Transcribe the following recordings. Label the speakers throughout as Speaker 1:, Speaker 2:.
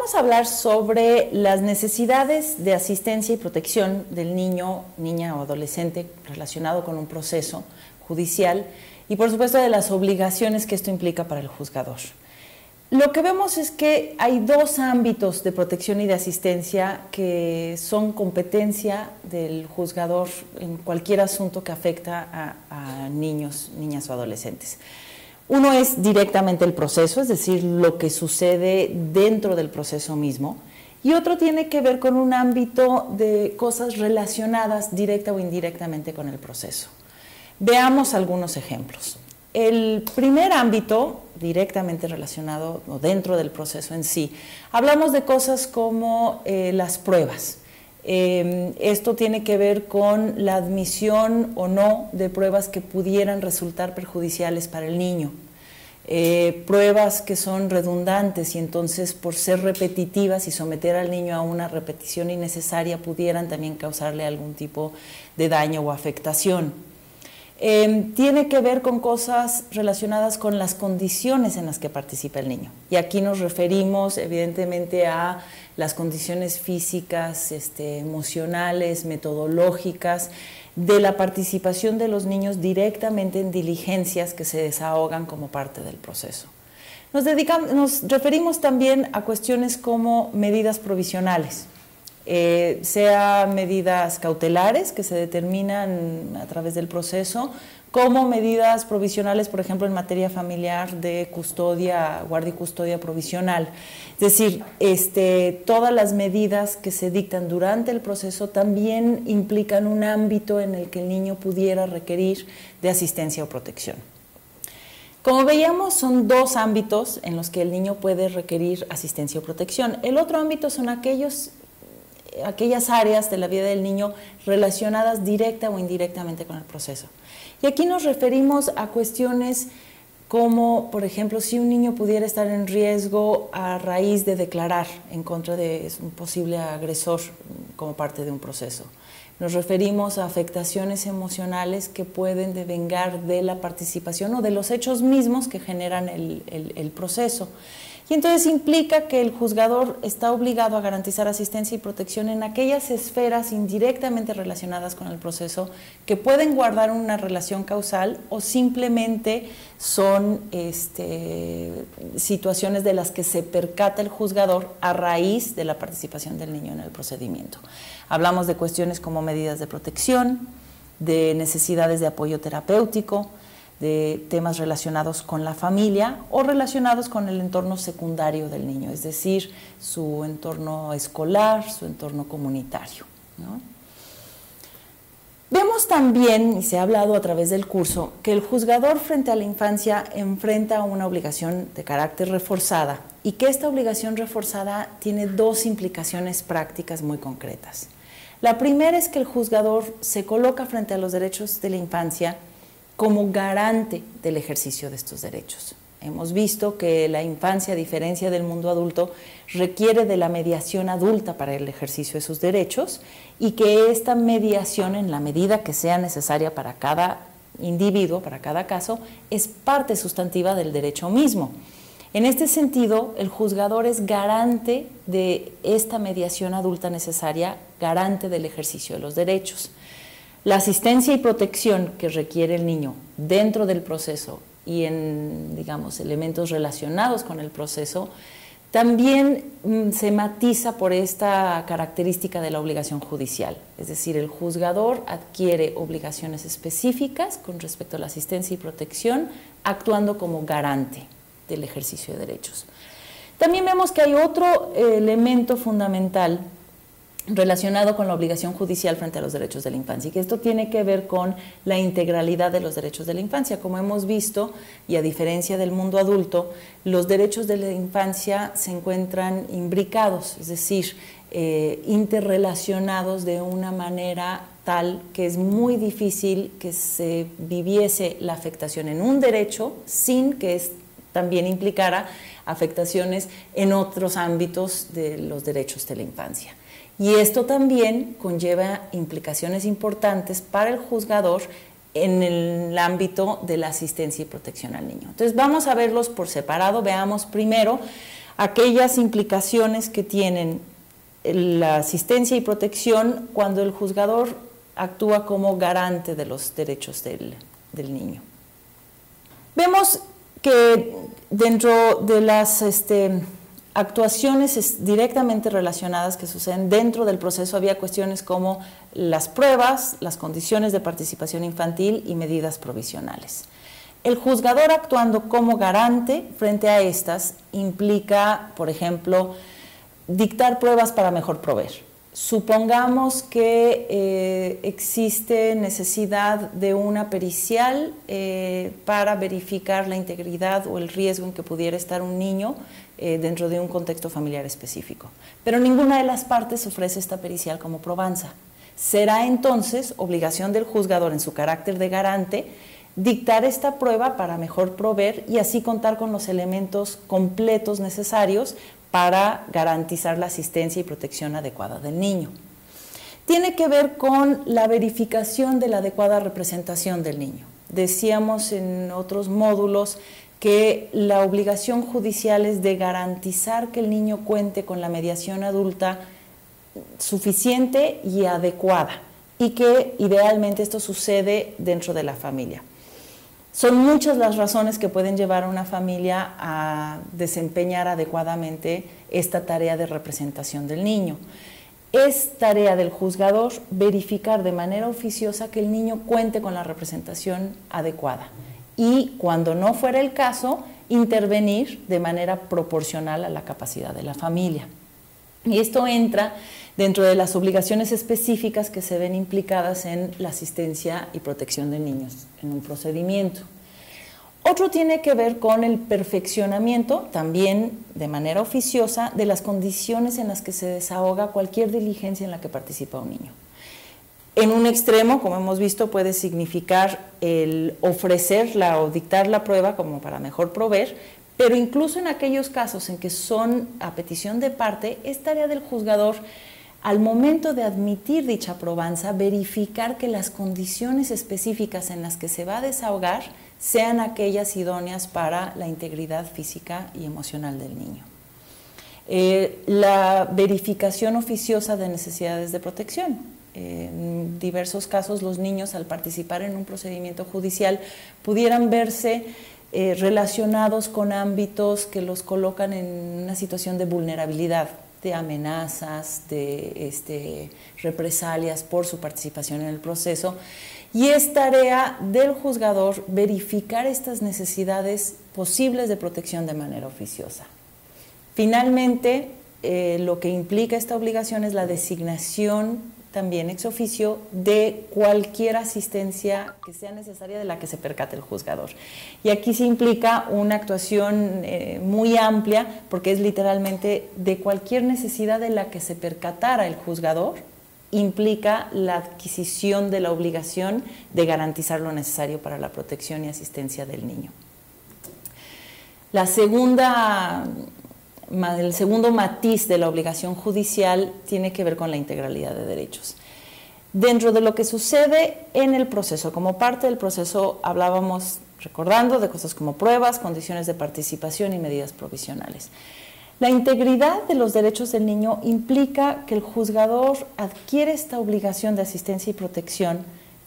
Speaker 1: vamos a hablar sobre las necesidades de asistencia y protección del niño, niña o adolescente relacionado con un proceso judicial y, por supuesto, de las obligaciones que esto implica para el juzgador. Lo que vemos es que hay dos ámbitos de protección y de asistencia que son competencia del juzgador en cualquier asunto que afecta a niños, niñas o adolescentes. Uno es directamente el proceso, es decir, lo que sucede dentro del proceso mismo, y otro tiene que ver con un ámbito de cosas relacionadas directa o indirectamente con el proceso. Veamos algunos ejemplos. El primer ámbito, directamente relacionado o dentro del proceso en sí, hablamos de cosas como las pruebas. Esto tiene que ver con la admisión o no de pruebas que pudieran resultar perjudiciales para el niño. Pruebas que son redundantes y entonces por ser repetitivas y someter al niño a una repetición innecesaria pudieran también causarle algún tipo de daño o afectación. Tiene que ver con cosas relacionadas con las condiciones en las que participa el niño. Y aquí nos referimos evidentemente a las condiciones físicas, emocionales, metodológicas, de la participación de los niños directamente en diligencias que se desahogan como parte del proceso. Nos referimos también a cuestiones como medidas provisionales. Sea medidas cautelares que se determinan a través del proceso, como medidas provisionales, por ejemplo, en materia familiar de custodia, guardia y custodia provisional. Es decir, todas las medidas que se dictan durante el proceso también implican un ámbito en el que el niño pudiera requerir de asistencia o protección. Como veíamos, son dos ámbitos en los que el niño puede requerir asistencia o protección. El otro ámbito son aquellas áreas de la vida del niño relacionadas directa o indirectamente con el proceso. Y aquí nos referimos a cuestiones como, por ejemplo, si un niño pudiera estar en riesgo a raíz de declarar en contra de un posible agresor como parte de un proceso. Nos referimos a afectaciones emocionales que pueden devengar de la participación o de los hechos mismos que generan el proceso. Y entonces implica que el juzgador está obligado a garantizar asistencia y protección en aquellas esferas indirectamente relacionadas con el proceso que pueden guardar una relación causal o simplemente son situaciones de las que se percata el juzgador a raíz de la participación del niño en el procedimiento. Hablamos de cuestiones como medidas de protección, de necesidades de apoyo terapéutico, de temas relacionados con la familia o relacionados con el entorno secundario del niño, es decir, su entorno escolar, su entorno comunitario, ¿no? Vemos también, y se ha hablado a través del curso, que el juzgador frente a la infancia enfrenta una obligación de carácter reforzada y que esta obligación reforzada tiene dos implicaciones prácticas muy concretas. La primera es que el juzgador se coloca frente a los derechos de la infancia como garante del ejercicio de estos derechos. Hemos visto que la infancia, a diferencia del mundo adulto, requiere de la mediación adulta para el ejercicio de sus derechos y que esta mediación, en la medida que sea necesaria para cada individuo, para cada caso, es parte sustantiva del derecho mismo. En este sentido, el juzgador es garante de esta mediación adulta necesaria, garante del ejercicio de los derechos. La asistencia y protección que requiere el niño dentro del proceso y en, digamos, elementos relacionados con el proceso, también se matiza por esta característica de la obligación judicial. Es decir, el juzgador adquiere obligaciones específicas con respecto a la asistencia y protección, actuando como garante del ejercicio de derechos. También vemos que hay otro elemento fundamental relacionado con la obligación judicial frente a los derechos de la infancia, y que esto tiene que ver con la integralidad de los derechos de la infancia. Como hemos visto, y a diferencia del mundo adulto, los derechos de la infancia se encuentran imbricados, es decir, interrelacionados de una manera tal que es muy difícil que se viviese la afectación en un derecho sin que también implicara afectaciones en otros ámbitos de los derechos de la infancia. Y esto también conlleva implicaciones importantes para el juzgador en el ámbito de la asistencia y protección al niño. Entonces vamos a verlos por separado. Veamos primero aquellas implicaciones que tienen la asistencia y protección cuando el juzgador actúa como garante de los derechos del niño. Vemos que dentro de las actuaciones directamente relacionadas que suceden dentro del proceso había cuestiones como las pruebas, las condiciones de participación infantil y medidas provisionales. El juzgador actuando como garante frente a estas implica, por ejemplo, dictar pruebas para mejor proveer. Supongamos que existe necesidad de una pericial para verificar la integridad o el riesgo en que pudiera estar un niño dentro de un contexto familiar específico. Pero ninguna de las partes ofrece esta pericial como probanza. Será entonces obligación del juzgador en su carácter de garante dictar esta prueba para mejor proveer y así contar con los elementos completos necesarios para garantizar la asistencia y protección adecuada del niño. Tiene que ver con la verificación de la adecuada representación del niño. Decíamos en otros módulos que la obligación judicial es de garantizar que el niño cuente con la mediación adulta suficiente y adecuada y que idealmente esto sucede dentro de la familia. Son muchas las razones que pueden llevar a una familia a desempeñar adecuadamente esta tarea de representación del niño. Es tarea del juzgador verificar de manera oficiosa que el niño cuente con la representación adecuada y, cuando no fuera el caso, intervenir de manera proporcional a la capacidad de la familia. Y esto entra dentro de las obligaciones específicas que se ven implicadas en la asistencia y protección de niños en un procedimiento. Otro tiene que ver con el perfeccionamiento, también de manera oficiosa, de las condiciones en las que se desahoga cualquier diligencia en la que participa un niño. En un extremo, como hemos visto, puede significar el ofrecerla o dictar la prueba como para mejor proveer, pero incluso en aquellos casos en que son a petición de parte, es tarea del juzgador, al momento de admitir dicha probanza, verificar que las condiciones específicas en las que se va a desahogar sean aquellas idóneas para la integridad física y emocional del niño. La verificación oficiosa de necesidades de protección. En diversos casos, los niños, al participar en un procedimiento judicial, pudieran verse relacionados con ámbitos que los colocan en una situación de vulnerabilidad, de amenazas, de represalias por su participación en el proceso. Y es tarea del juzgador verificar estas necesidades posibles de protección de manera oficiosa. Finalmente, lo que implica esta obligación es la designación también ex oficio de cualquier asistencia que sea necesaria de la que se percate el juzgador. Y aquí se implica una actuación muy amplia, porque es literalmente de cualquier necesidad de la que se percatara el juzgador, implica la adquisición de la obligación de garantizar lo necesario para la protección y asistencia del niño. El segundo matiz de la obligación judicial tiene que ver con la integralidad de derechos. Dentro de lo que sucede en el proceso, como parte del proceso hablábamos, recordando, de cosas como pruebas, condiciones de participación y medidas provisionales. La integridad de los derechos del niño implica que el juzgador adquiere esta obligación de asistencia y protección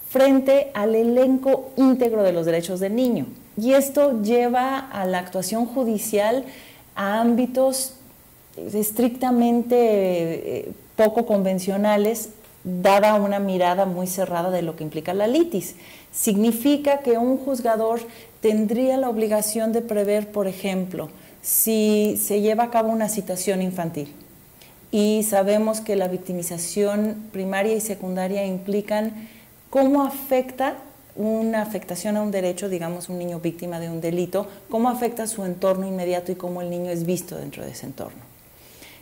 Speaker 1: frente al elenco íntegro de los derechos del niño. Y esto lleva a la actuación judicial a ámbitos estrictamente poco convencionales, dada una mirada muy cerrada de lo que implica la litis. Significa que un juzgador tendría la obligación de prever, por ejemplo, si se lleva a cabo una citación infantil y sabemos que la victimización primaria y secundaria implican cómo afecta una afectación a un derecho, digamos un niño víctima de un delito, cómo afecta su entorno inmediato y cómo el niño es visto dentro de ese entorno.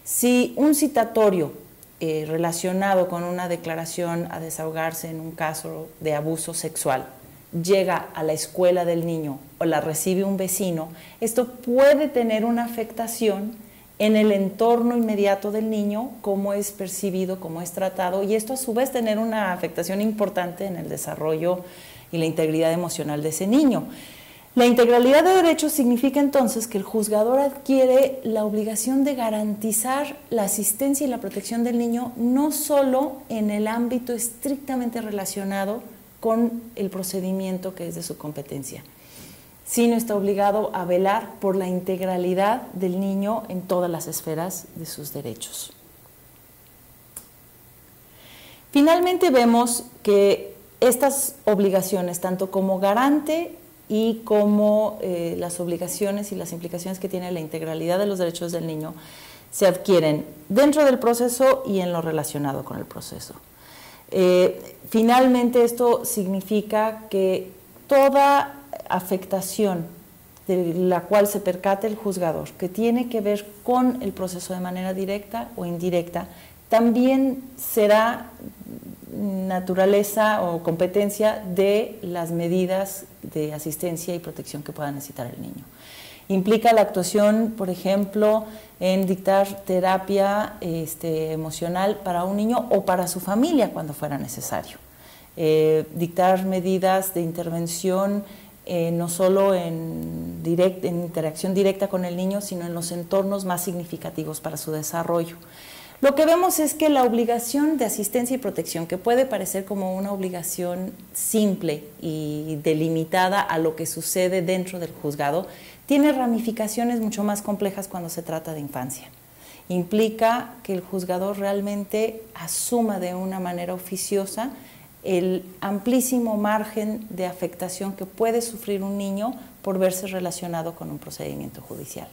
Speaker 1: Si un citatorio relacionado con una declaración a desahogarse en un caso de abuso sexual llega a la escuela del niño o la recibe un vecino, esto puede tener una afectación en el entorno inmediato del niño, cómo es percibido, cómo es tratado, y esto a su vez tener una afectación importante en el desarrollo y la integridad emocional de ese niño. La integralidad de derechos significa entonces que el juzgador adquiere la obligación de garantizar la asistencia y la protección del niño no solo en el ámbito estrictamente relacionado con el procedimiento que es de su competencia, sino está obligado a velar por la integralidad del niño en todas las esferas de sus derechos. Finalmente vemos que estas obligaciones, tanto como garante y como las obligaciones y las implicaciones que tiene la integralidad de los derechos del niño, se adquieren dentro del proceso y en lo relacionado con el proceso. Finalmente, esto significa que toda afectación de la cual se percate el juzgador, que tiene que ver con el proceso de manera directa o indirecta, también será naturaleza o competencia de las medidas de asistencia y protección que pueda necesitar el niño. Implica la actuación, por ejemplo, en dictar terapia emocional para un niño o para su familia cuando fuera necesario. Dictar medidas de intervención no solo en interacción directa con el niño, sino en los entornos más significativos para su desarrollo. Lo que vemos es que la obligación de asistencia y protección, que puede parecer como una obligación simple y delimitada a lo que sucede dentro del juzgado, tiene ramificaciones mucho más complejas cuando se trata de infancia. Implica que el juzgador realmente asuma de una manera oficiosa el amplísimo margen de afectación que puede sufrir un niño por verse relacionado con un procedimiento judicial.